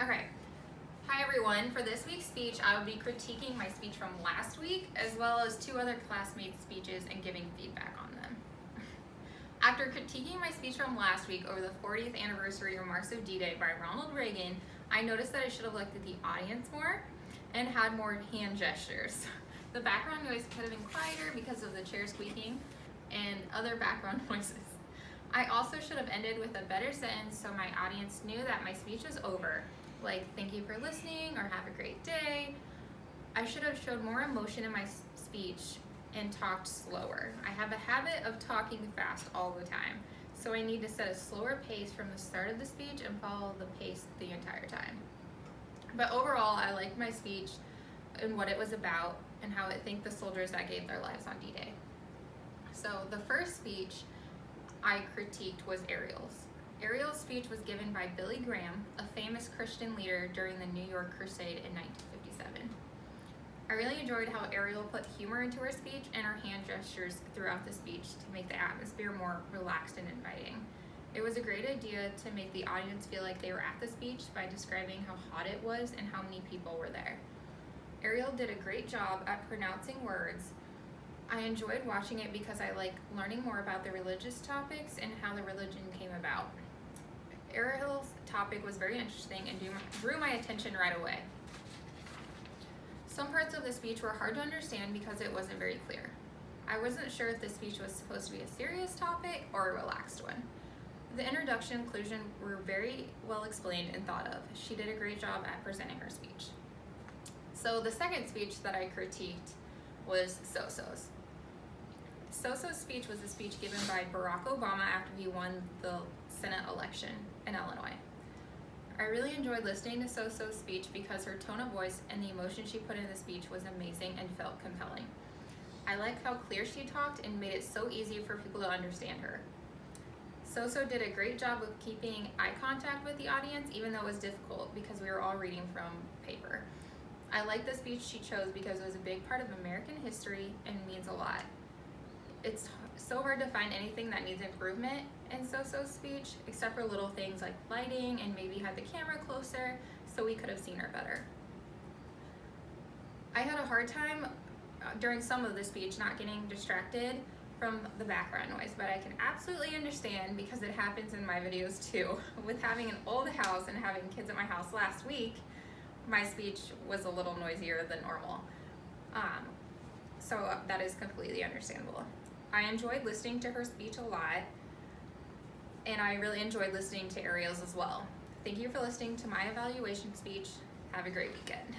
Okay. Hi everyone. For this week's speech, I will be critiquing my speech from last week, as well as two other classmates' speeches and giving feedback on them. After critiquing my speech from last week over the 40th anniversary remarks of D-Day by Ronald Reagan, I noticed that I should have looked at the audience more and had more hand gestures. The background noise could have been quieter because of the chair squeaking and other background noises. I also should have ended with a better sentence so my audience knew that my speech was over, like thank you for listening or have a great day. I should have showed more emotion in my speech and talked slower. I have a habit of talking fast all the time, so I need to set a slower pace from the start of the speech and follow the pace the entire time. But overall, I liked my speech and what it was about and how it thanked the soldiers that gave their lives on D-Day. So the first speech I critiqued was Ariel's. Ariel's speech was given by Billy Graham, a famous Christian leader during the New York Crusade in 1957. I really enjoyed how Ariel put humor into her speech and her hand gestures throughout the speech to make the atmosphere more relaxed and inviting. It was a great idea to make the audience feel like they were at the speech by describing how hot it was and how many people were there. Ariel did a great job at pronouncing words. I enjoyed watching it because I like learning more about the religious topics and how the religion came about. Ariel's topic was very interesting and drew my attention right away. Some parts of the speech were hard to understand because it wasn't very clear. I wasn't sure if the speech was supposed to be a serious topic or a relaxed one. The introduction and conclusion were very well explained and thought of. She did a great job at presenting her speech. So the second speech that I critiqued was Soso's. Soso's speech was a speech given by Barack Obama after he won the Senate election in Illinois. I really enjoyed listening to Soso's speech because her tone of voice and the emotion she put in the speech was amazing and felt compelling. I liked how clear she talked and made it so easy for people to understand her. Soso did a great job of keeping eye contact with the audience, even though it was difficult because we were all reading from paper. I liked the speech she chose because it was a big part of American history and means a lot. It's so hard to find anything that needs improvement in Soso's speech, except for little things like lighting and maybe had the camera closer so we could have seen her better. I had a hard time during some of the speech not getting distracted from the background noise, but I can absolutely understand because it happens in my videos too. With having an old house and having kids at my house last week, my speech was a little noisier than normal. So that is completely understandable. I enjoyed listening to her speech a lot, and I really enjoyed listening to Ariel's as well. Thank you for listening to my evaluation speech. Have a great weekend.